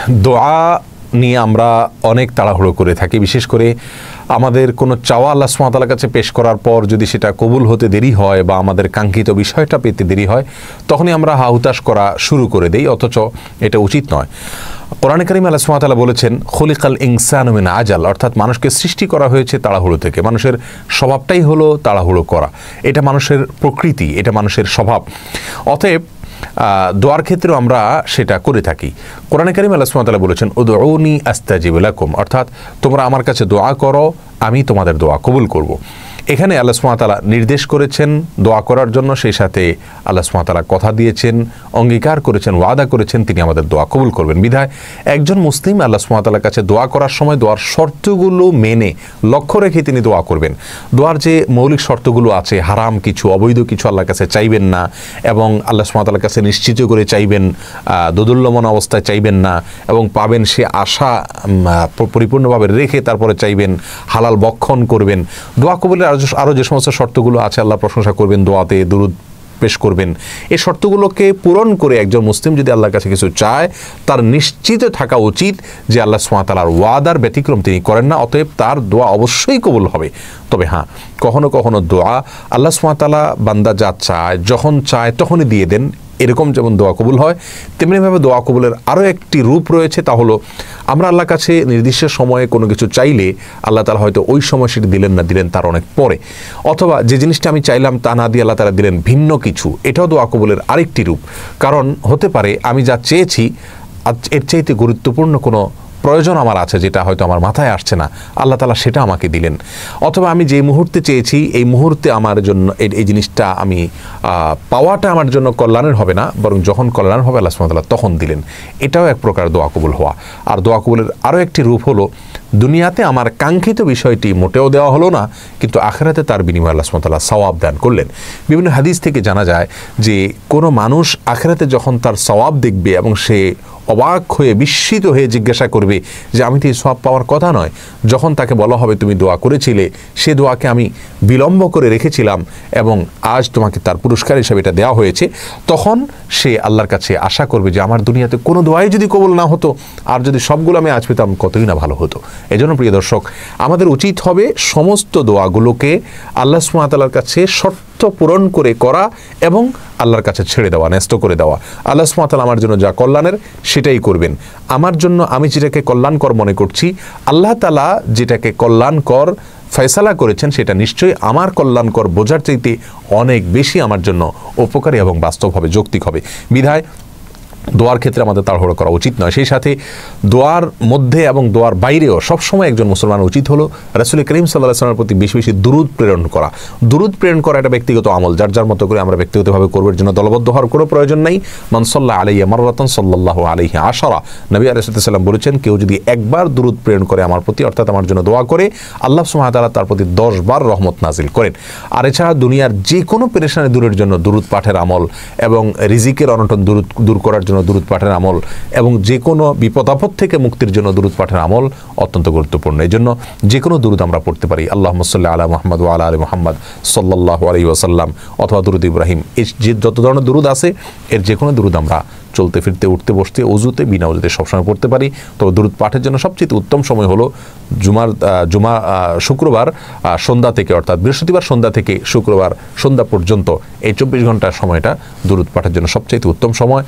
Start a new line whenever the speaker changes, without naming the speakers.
দোয়া নিয়ে আমরা অনেক তাড়াহুড়ো করে থাকি, বিশেষ করে আমাদের কোনো চাওয়া আল্লাহ সুবহানাহু ওয়া তাআলার কাছে পেশ করার পর যদি সেটা কবুল হতে দেরি হয় বা আমাদের কাঙ্ক্ষিত বিষয়টা পেতে দেরি হয়, তখনই আমরা হাহুতাশ করা শুরু করে দেই, অথচ এটা উচিত নয়। কোরআনে কারিমে আল্লাহ সুবহানাহু ওয়া তাআলা বলেছেন খুলিকাল ইনসানু মিন আজাল, অর্থাৎ মানুষকে সৃষ্টি করা হয়েছে তাড়াহুড়ো থেকে। মানুষের স্বভাবটাই হলো তাড়াহুড়ো করা, এটা মানুষের প্রকৃতি, এটা মানুষের স্বভাব। অতএব দোয়ার ক্ষেত্রেও আমরা সেটা করে থাকি। কোরআনে কারিমে আল্লাহ সুবহানাহু ওয়া তাআলা বলেছেন উদউনি আস্তাজিব লাকুম, অর্থাৎ তোমরা আমার কাছে দোয়া করো, আমি তোমাদের দোয়া কবুল করব। এখানে আল্লাহ সুবহানাহু ওয়া তাআলা নির্দেশ করেছেন দোয়া করার জন্য, সেই সাথে আল্লাহ সুবহানাহু ওয়া তাআলা কথা দিয়েছেন, অঙ্গীকার করেছেন, ওয়াদা করেছেন তিনি আমাদের দোয়া কবুল করবেন। বিধায় একজন মুসলিম আল্লাহ সুবহানাহু ওয়া তাআলার কাছে দোয়া করার সময় দোয়ার শর্তগুলো মেনে লক্ষ্য রেখে তিনি দোয়া করবেন। দোয়ার যে মৌলিক শর্তগুলো আছে, হারাম কিছু, অবৈধ কিছু আল্লাহর কাছে চাইবেন না, এবং আল্লাহ সুবহানাহু ওয়া তাআলার কাছে নিশ্চিত করে চাইবেন, দোদুল্যমান অবস্থায় চাইবেন না, এবং পাবেন সে আশা পরিপূর্ণভাবে রেখে তারপরে চাইবেন, হালাল বক্ষণ করবেন। দোয়া কবুলের আরও যে সমস্ত শর্তগুলো আছে, আল্লাহ প্রশংসা করবেন, দোয়াতে দুরূদ পেশ করবেন, এই শর্তগুলোকে পূরণ করে একজন মুসলিম যদি আল্লাহর কাছে কিছু চায়, তার নিশ্চিত থাকা উচিত যে আল্লাহ সুবহানাহু ওয়া তাআলার ওয়াদার ব্যতিক্রম তিনি করেন না, অতএব তার দোয়া অবশ্যই কবুল হবে। তবে হ্যাঁ, কখনো কখনো দোয়া আল্লাহ সুবহানাহু ওয়া তাআলা বান্দা যা চায়, যখন চায় তখনই দিয়ে দেন, এরকম যেমন দোয়া কবুল হয়, তেমনিভাবে দোয়া কবুলের আরও একটি রূপ রয়েছে, তা হলো আমরা আল্লাহর কাছে নির্দিষ্ট সময়ে কোনো কিছু চাইলে আল্লাহ তাআলা হয়তো ওই সময় সেটি দিলেন না, দিলেন তার অনেক পরে, অথবা যে জিনিসটা আমি চাইলাম তা না দিয়ে আল্লাহ তাআলা দিলেন ভিন্ন কিছু, এটাও দোয়া কবুলের আরেকটি রূপ। কারণ হতে পারে আমি যা চেয়েছি এর চাইতে গুরুত্বপূর্ণ কোনো প্রয়োজন আমার আছে, যেটা হয়তো আমার মাথায় আসছে না, আল্লাহ তাআলা সেটা আমাকে দিলেন। অথবা আমি যে মুহূর্তে চেয়েছি এই মুহূর্তে আমার জন্য এই জিনিসটা আমি পাওয়াটা আমার জন্য কল্যাণের হবে না, বরং যখন কল্যাণ হবে আল্লাহ সুবহানাহু ওয়া তাআলা তখন দিলেন। এটাও এক প্রকার দোয়া কবুল হওয়া। আর দোয়া কবুলের আরও একটি রূপ হলো, দুনিয়াতে আমার কাঙ্ক্ষিত বিষয়টি মোটেও দেওয়া হলো না, কিন্তু আখিরাতে তার বিনিময়ে আল্লাহ সুবহানাহু ওয়া তাআলা সওয়াব দান করলেন। বিভিন্ন হাদিস থেকে জানা যায় যে কোনো মানুষ আখিরাতে যখন তার সওয়াব দেখবে এবং সে অবাক হয়ে বিস্মিত হয়ে জিজ্ঞাসা করবে যে আমি তো এই সওয়াব পাওয়ার কথা নয়, যখন তাকে বলা হবে তুমি দোয়া করেছিলে, সে দোয়াকে আমি বিলম্ব করে রেখেছিলাম এবং আজ তোমাকে তার পুরস্কার হিসেবে এটা দেওয়া হয়েছে, তখন সে আল্লাহর কাছে আশা করবে যে আমার দুনিয়াতে কোনো দোয়াই যদি কবুল না হতো, আর যদি সবগুলো আমি আজ পেতাম কতই না ভালো হতো। এজন্য প্রিয় দর্শক, আমাদের উচিত হবে সমস্ত দোয়াগুলোকে আল্লাহ সুবহানাহু ওয়া তাআলার কাছে শর্ত পূরণ করে করা এবং আল্লাহর কাছে ছেড়ে দেওয়া, ন্যস্ত করে দেওয়া। আল্লাহ সুবহানাহু ওয়া তাআলা আমার জন্য যা কল্যাণের সেটাই করবেন। আমার জন্য আমি যেটাকে কল্যাণকর মনে করছি, আল্লাহ তাআলা যেটাকে কল্যাণকর ফয়সালা করেছেন সেটা নিশ্চয়ই আমার কল্যাণকর বোঝার চাইতে অনেক বেশি আমার জন্য উপকারী এবং বাস্তব হবে, যৌক্তিক হবে। বিধায় দোয়ার ক্ষেত্রে আমাদের তাড়াহুড়ো করা উচিত নয়। সেই সাথে দোয়ার মধ্যে এবং দোয়ার বাইরেও সবসময় একজন মুসলমান উচিত হলো রাসূল করিম সাল্লাল্লাহু আলাইহি ওয়াসাল্লামের প্রতি বেশি বেশি দুরূদ প্রেরণ করা। দুরূদ প্রেরণ করা এটা ব্যক্তিগত আমল, যার যার মতো করে আমরা ব্যক্তিগতভাবে করবার জন্য দলবদ্ধ হওয়ার কোনো প্রয়োজন নেই। মান সাল্লা আলাইহি মাররাতান সাল্লাল্লাহু আলাইহি আশারা, নবী আলাইহিস সালাম বলেছেন, কেউ যদি একবার দুরূদ প্রেরণ করে আমার প্রতি, অর্থাৎ আমার জন্য দোয়া করে, আল্লাহ সুবহানাহু ওয়া তাআলা তার প্রতি 10 বার রহমত নাজিল করেন। আর এছাড়া দুনিয়ার যে কোনো পেরেশানি দূরের জন্য দুরূদ পাঠের আমল, এবং রিজিকের অনটন দূর করার জন্য দুরূদ পাঠের আমল, এবং যে কোনো বিপদ আপদ থেকে মুক্তির জন্য দুরূদ পাঠের আমল অত্যন্ত গুরুত্বপূর্ণ। এই জন্য যে কোনো দুরূদ আমরা পড়তে পারি, আল্লাহুম্মা সাল্লি আলা মুহাম্মদ ওয়া আলা আলি মুহাম্মদ সাল্লাল্লাহু আলাইহি ওয়াসাল্লাম, অথবা দুরূদ ইব্রাহিম। এই যে যত ধরনের দুরূদ আছে, এর যে কোনো দুরূদ আমরা চলতে ফিরতে, উঠতে বসতে, অজুতে, বিনা অজুতে সবসময় পড়তে পারি। তবে দুরূদ পাঠের জন্য সবচেয়ে উত্তম সময় হলো শুক্রবার সন্ধ্যা থেকে, অর্থাৎ বৃহস্পতিবার সন্ধ্যা থেকে শুক্রবার সন্ধ্যা পর্যন্ত এই 24 ঘন্টার সময়টা দুরূদ পাঠের জন্য সবচেয়ে উত্তম সময়।